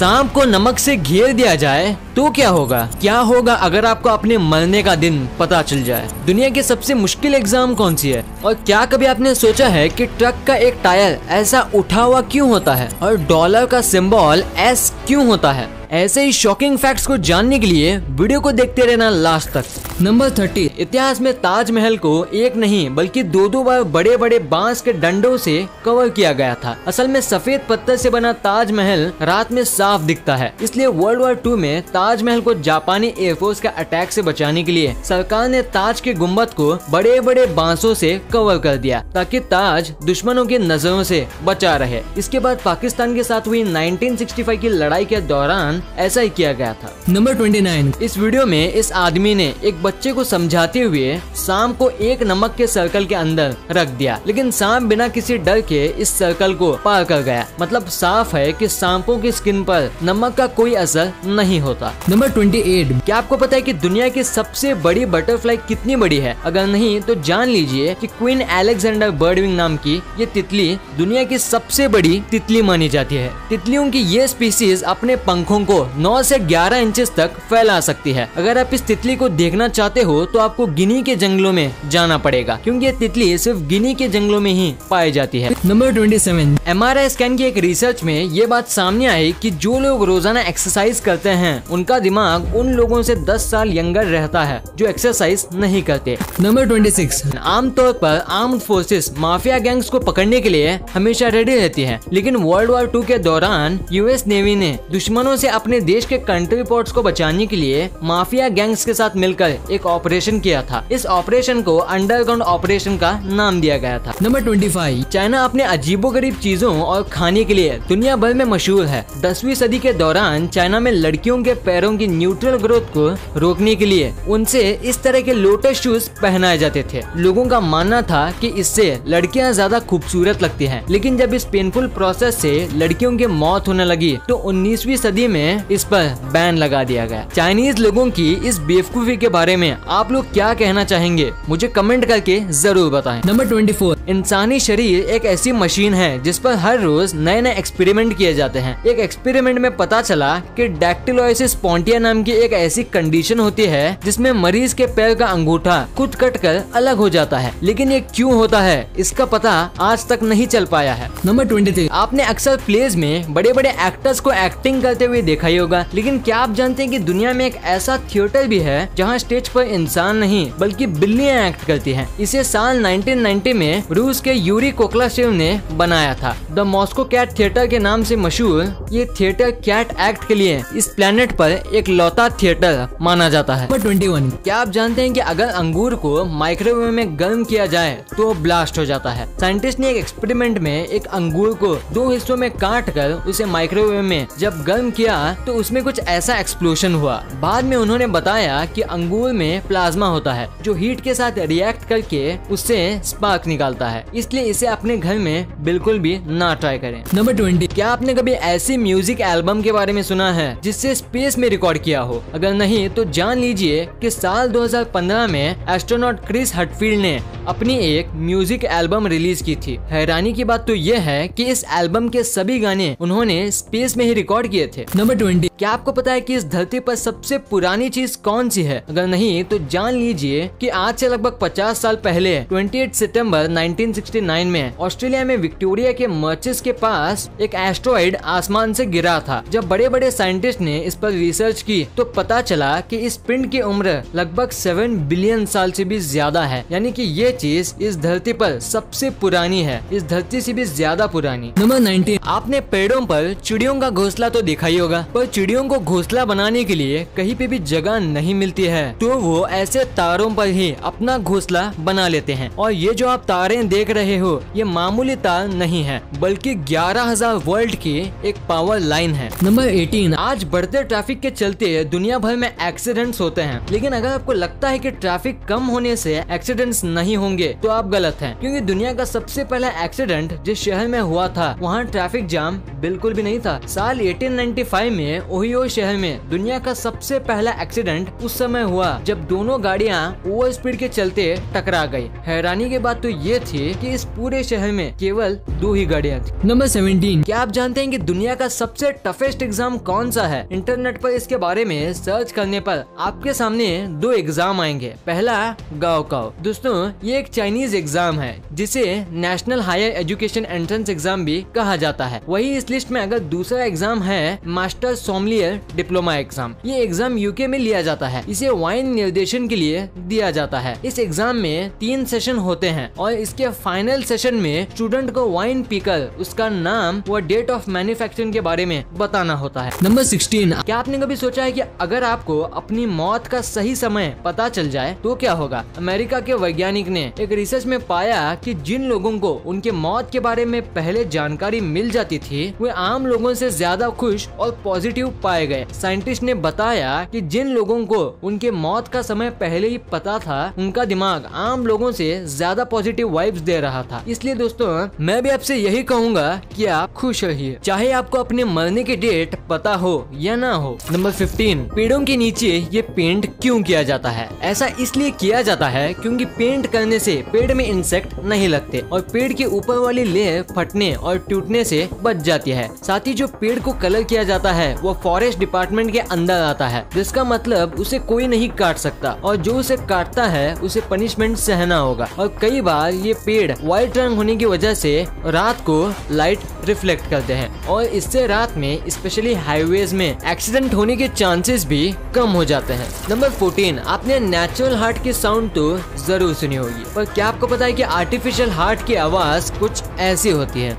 सांप को नमक से घेर दिया जाए तो क्या होगा? क्या होगा अगर आपको अपने मरने का दिन पता चल जाए? दुनिया की सबसे मुश्किल एग्जाम कौन सी है? और क्या कभी आपने सोचा है कि ट्रक का एक टायर ऐसा उठा हुआ क्यों होता है और डॉलर का सिंबल एस क्यों होता है? ऐसे ही शॉकिंग फैक्ट्स को जानने के लिए वीडियो को देखते रहना लास्ट तक। नंबर 30, इतिहास में ताजमहल को एक नहीं बल्कि दो बार बड़े बड़े बांस के डंडों से कवर किया गया था। असल में सफेद पत्थर से बना ताजमहल रात में साफ दिखता है, इसलिए वर्ल्ड वॉर 2 में ताजमहल को जापानी एयरफोर्स के अटैक से बचाने के लिए सरकार ने ताज के गुम्बद को बड़े बड़े बांसों से कवर कर दिया ताकि ताज दुश्मनों की नजरों से बचा रहे। इसके बाद पाकिस्तान के साथ हुई 1965 की लड़ाई के दौरान ऐसा ही किया गया था। नंबर 29, इस वीडियो में इस आदमी ने एक बच्चे को समझाते हुए सांप को एक नमक के सर्कल के अंदर रख दिया, लेकिन सांप बिना किसी डर के इस सर्कल को पार कर गया। मतलब साफ है कि सांपों की स्किन पर नमक का कोई असर नहीं होता। नंबर 28, क्या आपको पता है कि दुनिया की सबसे बड़ी बटरफ्लाई कितनी बड़ी है? अगर नहीं तो जान लीजिए कि क्वीन अलेक्जेंडर बर्डविंग नाम की ये तितली दुनिया की सबसे बड़ी तितली मानी जाती है। तितलियों की ये स्पीसीज अपने पंखों को 9 से 11 इंचेस तक फैला सकती है। अगर आप इस तितली को देखना चाहते हो तो आपको गिनी के जंगलों में जाना पड़ेगा, क्योंकि ये तितली सिर्फ गिनी के जंगलों में ही पाई जाती है। नंबर 27, MRI स्कैन की एक रिसर्च में ये बात सामने आई कि जो लोग रोजाना एक्सरसाइज करते हैं उनका दिमाग उन लोगों से 10 साल यंगर रहता है जो एक्सरसाइज नहीं करते। नंबर 26, आमतौर पर आर्म्ड फोर्सेस माफिया गैंग्स को पकड़ने के लिए हमेशा रेडी रहती है, लेकिन वर्ल्ड वॉर 2 के दौरान US नेवी ने दुश्मनों से अपने देश के कंट्री पोर्ट्स को बचाने के लिए माफिया गैंग्स के साथ मिलकर एक ऑपरेशन किया था। इस ऑपरेशन को अंडरग्राउंड ऑपरेशन का नाम दिया गया था। नंबर 25, चाइना अपने अजीबोगरीब चीजों और खाने के लिए दुनिया भर में मशहूर है। 10वीं सदी के दौरान चाइना में लड़कियों के पैरों की न्यूट्रल ग्रोथ को रोकने के लिए उनसे इस तरह के लोटस शूज पहनाए जाते थे। लोगों का मानना था कि इससे लड़कियां ज्यादा खूबसूरत लगती हैं। लेकिन जब इस पेनफुल प्रोसेस से लड़कियों की मौत होने लगी तो 19वीं सदी में इस पर बैन लगा दिया गया। चाइनीज लोगों की इस बेवकूफी के बारे में आप लोग क्या कहना चाहेंगे? मुझे कमेंट करके जरूर बताएं। नंबर 24, इंसानी शरीर एक ऐसी मशीन है जिस पर हर रोज नए नए एक्सपेरिमेंट किए जाते हैं। एक एक्सपेरिमेंट में पता चला कि डैक्टिलोसिस पोंटिया नाम की एक ऐसी कंडीशन होती है जिसमें मरीज के पैर का अंगूठा खुद कटकर अलग हो जाता है, लेकिन ये क्यों होता है इसका पता आज तक नहीं चल पाया है। नंबर 23, आपने अक्सर प्लेज में बड़े बड़े एक्टर्स को एक्टिंग करते हुए देखा ही होगा, लेकिन क्या आप जानते हैं कि दुनिया में एक ऐसा थिएटर भी है जहां स्टेज पर इंसान नहीं बल्कि बिल्लियां एक्ट करती हैं। इसे साल 1990 में रूस के यूरी कोक्लाशेव ने बनाया था। द मॉस्को कैट थिएटर के नाम से मशहूर ये थिएटर कैट एक्ट के लिए इस प्लेनेट पर एक लौता थिएटर माना जाता है। नंबर 21, क्या आप जानते हैं कि अगर अंगूर को माइक्रोवेव में गर्म किया जाए तो ब्लास्ट हो जाता है? साइंटिस्ट ने एक एक्सपेरिमेंट में एक अंगूर को 2 हिस्सों में काट कर उसे माइक्रोवेव में जब गर्म किया तो उसमें कुछ ऐसा एक्सप्लोशन हुआ। बाद में उन्होंने बताया कि अंगूर में प्लाज्मा होता है जो हीट के साथ रिएक्ट करके उससे स्पार्क निकालता है, इसलिए इसे अपने घर में बिल्कुल भी ना ट्राई करें। नंबर 20, क्या आपने कभी ऐसी म्यूजिक एल्बम के बारे में सुना है जिससे स्पेस में रिकॉर्ड किया हो? अगर नहीं तो जान लीजिए कि साल 2015 में एस्ट्रोनॉट क्रिस हटफील्ड ने अपनी एक म्यूजिक एल्बम रिलीज की थी। हैरानी की बात तो यह है कि इस एल्बम के सभी गाने उन्होंने स्पेस में ही रिकॉर्ड किए थे। नंबर 20, क्या आपको पता है कि इस धरती पर सबसे पुरानी चीज कौन सी है? अगर नहीं तो जान लीजिए कि आज से लगभग 50 साल पहले 28 सितंबर 1969 में ऑस्ट्रेलिया में विक्टोरिया के मर्चेस के पास एक एस्ट्रॉइड आसमान से गिरा था। जब बड़े बड़े साइंटिस्ट ने इस पर रिसर्च की तो पता चला कि इस पिंड की उम्र लगभग 7 बिलियन साल से भी ज्यादा है, यानी कि ये चीज इस धरती पर सबसे पुरानी है, इस धरती से भी ज्यादा पुरानी। नंबर 19, आपने पेड़ों पर चिड़ियों का घोंसला तो देखा ही होगा, पर चिड़ियों को घोंसला बनाने के लिए कहीं पे भी जगह नहीं मिलती है तो वो ऐसे तारों पर ही अपना घोंसला बना लेते हैं। और ये जो आप तारें देख रहे हो ये मामूली तार नहीं है बल्कि 11,000 वोल्ट की एक पावर लाइन है। नंबर 18, आज बढ़ते ट्रैफिक के चलते दुनिया भर में एक्सीडेंट्स होते हैं, लेकिन अगर आपको लगता है कि ट्रैफिक कम होने से एक्सीडेंट्स नहीं होंगे तो आप गलत हैं, क्योंकि दुनिया का सबसे पहला एक्सीडेंट जिस शहर में हुआ था वहाँ ट्रैफिक जाम बिल्कुल भी नहीं था। साल 1895 में ओहियो शहर में दुनिया का सबसे पहला एक्सीडेंट उस समय हुआ जब दोनों गाड़ियाँ ओवर स्पीड के चलते टकरा गई। हैरानी की बात तो ये थी कि इस पूरे शहर में केवल 2 ही गाड़ियाँ थी। नंबर 17, क्या आप जानते हैं कि दुनिया का सबसे टफेस्ट एग्जाम कौन सा है? इंटरनेट पर इसके बारे में सर्च करने पर आपके सामने 2 एग्जाम आएंगे। पहला गाओकाओ। दोस्तों ये एक चाइनीज एग्जाम है जिसे national higher education entrance exam भी कहा जाता है। वही इस लिस्ट में अगर दूसरा एग्जाम है मास्टर सोमलियर डिप्लोमा एग्जाम। ये एग्जाम यूके में लिया जाता है। इसे वाइन निर्देशन के लिए दिया जाता है। इस एग्जाम में 3 सेशन होते हैं और इसके फाइनल सेशन में स्टूडेंट को वाइन पीकर उसका नाम व डेट ऑफ मैन्युफैक्चरिंग के बारे में बताना होता है। नंबर 16, क्या आपने कभी सोचा है कि अगर आपको अपनी मौत का सही समय पता चल जाए तो क्या होगा? अमेरिका के वैज्ञानिक ने एक रिसर्च में पाया कि जिन लोगों को उनके मौत के बारे में पहले जानकारी मिल जाती थी वे आम लोगों से ज्यादा खुश और पॉजिटिव पाए गए। साइंटिस्ट ने बताया कि जिन लोगों को उनके मौत का समय पहले ही पता था उनका दिमाग आम लोगों से ज्यादा पॉजिटिव वाइब्स दे रहा था। इसलिए दोस्तों मैं भी आपसे यही कहूँगा कि आप खुश रहिए, चाहे आपको अपने मरने की डेट पता हो या ना हो। नंबर 15, पेड़ों के नीचे ये पेंट क्यों किया जाता है? ऐसा इसलिए किया जाता है क्योंकि पेंट करने से पेड़ में इंसेक्ट नहीं लगते और पेड़ के ऊपर वाली लेयर फटने और टूटने से बच जाती है। साथ ही जो पेड़ को कलर किया जाता है वो फॉरेस्ट डिपार्टमेंट के अंदर आता है, जिसका मतलब उसे कोई नहीं काट सकता और जो उसे काटता है उसे पनिशमेंट सहना होगा। और कई बार ये पेड़ व्हाइट रंग होने की वजह से रात को लाइट रिफ्लेक्ट करते हैं और इससे रात में स्पेशली हाईवेज में एक्सीडेंट होने के चांसेस भी कम हो जाते हैं। नंबर 14, आपने नेचुरल हार्ट की साउंड तो जरूर सुनी होगी, पर क्या आपको पता है कि आर्टिफिशियल हार्ट की आवाज कुछ ऐसी होती है?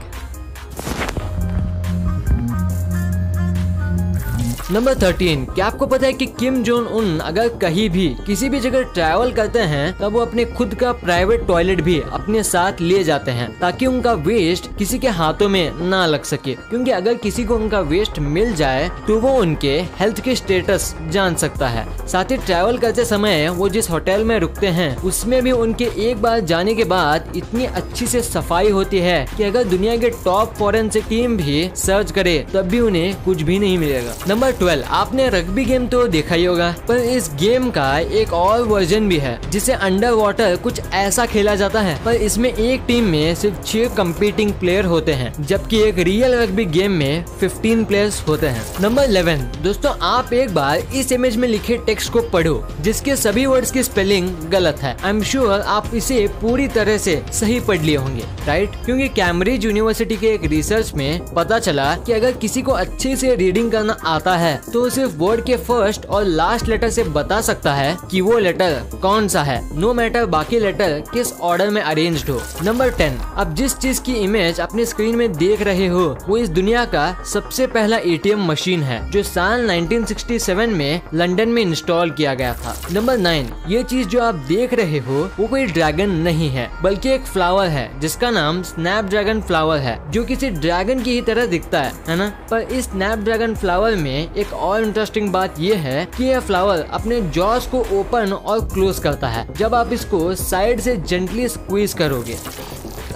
नंबर 13, क्या आपको पता है कि किम जोंग उन अगर कहीं भी किसी भी जगह ट्रैवल करते हैं तब वो अपने खुद का प्राइवेट टॉयलेट भी अपने साथ ले जाते हैं ताकि उनका वेस्ट किसी के हाथों में ना लग सके, क्योंकि अगर किसी को उनका वेस्ट मिल जाए तो वो उनके हेल्थ के स्टेटस जान सकता है। साथ ही ट्रैवल करते समय वो जिस होटल में रुकते हैं उसमें भी उनके एक बार जाने के बाद इतनी अच्छी से सफाई होती है कि अगर दुनिया के टॉप फॉरेंसिक टीम भी सर्च करे तब भी उन्हें कुछ भी नहीं मिलेगा। नंबर 12, आपने रग्बी गेम तो देखा ही होगा, पर इस गेम का एक और वर्जन भी है जिसे अंडर वाटर कुछ ऐसा खेला जाता है, पर इसमें एक टीम में सिर्फ 6 कंपीटिंग प्लेयर होते हैं जबकि एक रियल रग्बी गेम में 15 प्लेयर्स होते हैं। नंबर 11, दोस्तों आप एक बार इस इमेज में लिखे टेक्स्ट को पढ़ो जिसके सभी वर्ड्स की स्पेलिंग गलत है। आई एम श्योर आप इसे पूरी तरह से सही पढ़ लिए होंगे, राइट? क्योंकि कैम्ब्रिज यूनिवर्सिटी के एक रिसर्च में पता चला कि अगर किसी को अच्छे से रीडिंग करना आता है तो सिर्फ वर्ड के फर्स्ट और लास्ट लेटर से बता सकता है कि वो लेटर कौन सा है, नो मैटर बाकी लेटर किस ऑर्डर में अरेंज्ड हो। नंबर 10, अब जिस चीज की इमेज अपने स्क्रीन में देख रहे हो वो इस दुनिया का सबसे पहला ATM मशीन है जो साल 1967 में लंदन में इंस्टॉल किया गया था। नंबर 9, ये चीज जो आप देख रहे हो वो कोई ड्रैगन नहीं है बल्कि एक फ्लावर है जिसका नाम स्नैपड्रैगन फ्लावर है, जो किसी ड्रैगन की ही तरह दिखता है ना? पर इस स्नैपड्रैगन फ्लावर में एक और इंटरेस्टिंग बात यह है कि यह फ्लावर अपने जॉस को ओपन और क्लोज करता है जब आप इसको साइड से जेंटली स्क्वीज करोगे।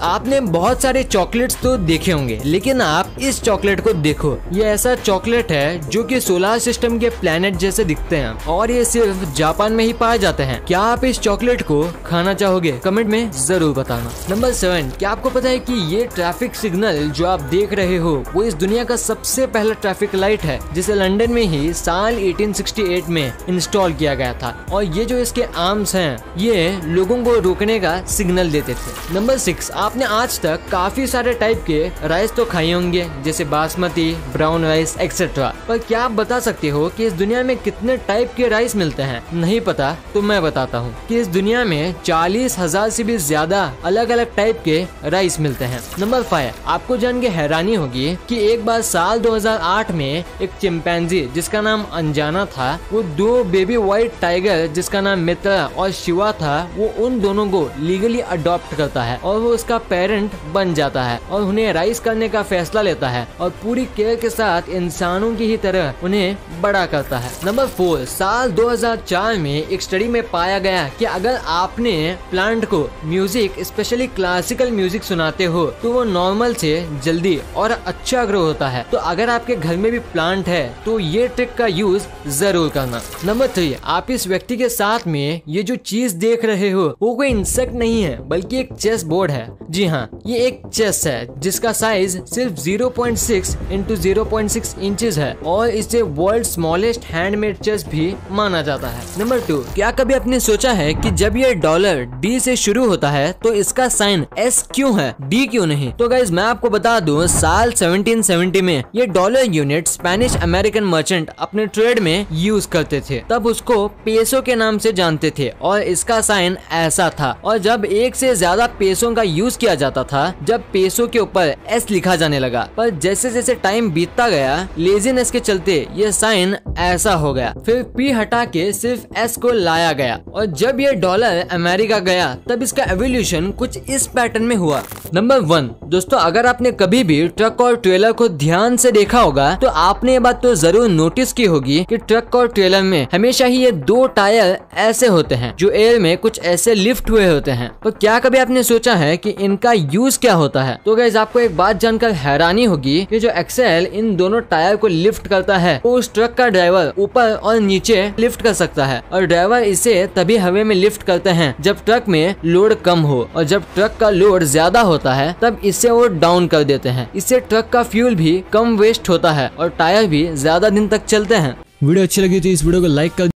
आपने बहुत सारे चॉकलेट्स तो देखे होंगे लेकिन आप इस चॉकलेट को देखो, ये ऐसा चॉकलेट है जो कि सोलर सिस्टम के प्लेनेट जैसे दिखते हैं और ये सिर्फ जापान में ही पाए जाते हैं। क्या आप इस चॉकलेट को खाना चाहोगे? कमेंट में जरूर बताना। नंबर 7, क्या आपको पता है कि ये ट्रैफिक सिग्नल जो आप देख रहे हो वो इस दुनिया का सबसे पहला ट्रैफिक लाइट है जिसे लंदन में ही साल 1868 में इंस्टॉल किया गया था और ये जो इसके आर्म्स हैं ये लोगों को रोकने का सिग्नल देते थे। नंबर 6, आपने आज तक काफी सारे टाइप के राइस तो खाए होंगे जैसे बासमती, ब्राउन राइस एक्सेट्रा, पर क्या आप बता सकते हो कि इस दुनिया में कितने टाइप के राइस मिलते हैं? नहीं पता तो मैं बताता हूँ कि इस दुनिया में 40,000 से भी ज्यादा अलग अलग टाइप के राइस मिलते हैं। नंबर 5, आपको जान के हैरानी होगी कि एक बार साल 2008 में एक चिंपैंजी जिसका नाम अंजाना था वो 2 बेबी व्हाइट टाइगर जिसका नाम मित्रा और शिवा था वो उन दोनों को लीगली अडॉप्ट करता है और वो उसका का पेरेंट बन जाता है और उन्हें राइज करने का फैसला लेता है और पूरी केयर के साथ इंसानों की ही तरह उन्हें बड़ा करता है। नंबर 4, साल 2004 में एक स्टडी में पाया गया कि अगर आपने प्लांट को म्यूजिक स्पेशली क्लासिकल म्यूजिक सुनाते हो तो वो नॉर्मल से जल्दी और अच्छा ग्रो होता है। तो अगर आपके घर में भी प्लांट है तो ये ट्रिक का यूज जरूर करना। नंबर 3, आप इस व्यक्ति के साथ में ये जो चीज देख रहे हो वो कोई इंसेक्ट नहीं है बल्कि एक चेस बोर्ड है। जी हाँ, ये एक चेस है जिसका साइज सिर्फ 0.6 × 0.6 इंचेस है और इसे वर्ल्ड स्मॉलेस्ट हैंडमेड चेस भी माना जाता है। नंबर 2, क्या कभी आपने सोचा है कि जब ये डॉलर डी से शुरू होता है तो इसका साइन एस क्यों है, डी क्यों नहीं? तो गाइज मैं आपको बता दूं, साल 1770 में ये dollar unit Spanish American merchant अपने ट्रेड में यूज करते थे। तब उसको पेसो के नाम से जानते थे और इसका साइन ऐसा था। और जब एक से ज्यादा पेसों का यूज किया जाता था, जब पेसो के ऊपर एस लिखा जाने लगा, पर जैसे जैसे टाइम बीतता गया लेजीनेस के चलते ये साइन ऐसा हो गया। फिर पी हटा के सिर्फ एस को लाया गया और जब ये डॉलर अमेरिका गया तब इसका एवोल्यूशन कुछ इस पैटर्न में हुआ। नंबर 1, दोस्तों अगर आपने कभी भी ट्रक और ट्रेलर को ध्यान से देखा होगा तो आपने ये बात तो जरूर नोटिस की होगी कि ट्रक और ट्रेलर में हमेशा ही ये 2 टायर ऐसे होते हैं जो एयर में कुछ ऐसे लिफ्ट हुए होते हैं। तो क्या कभी आपने सोचा है कि इनका यूज क्या होता है? तो गाइस आपको एक बात जानकर हैरानी होगी कि जो एक्सेल इन दोनों टायर को लिफ्ट करता है वो उस ट्रक का ड्राइवर ऊपर और नीचे लिफ्ट कर सकता है और ड्राइवर इसे तभी हवा में लिफ्ट करते हैं जब ट्रक में लोड कम हो और जब ट्रक का लोड ज्यादा होता है तब इसे वो डाउन कर देते हैं। इससे ट्रक का फ्यूल भी कम वेस्ट होता है और टायर भी ज्यादा दिन तक चलते हैं। वीडियो अच्छी लगी तो इस वीडियो को लाइक कर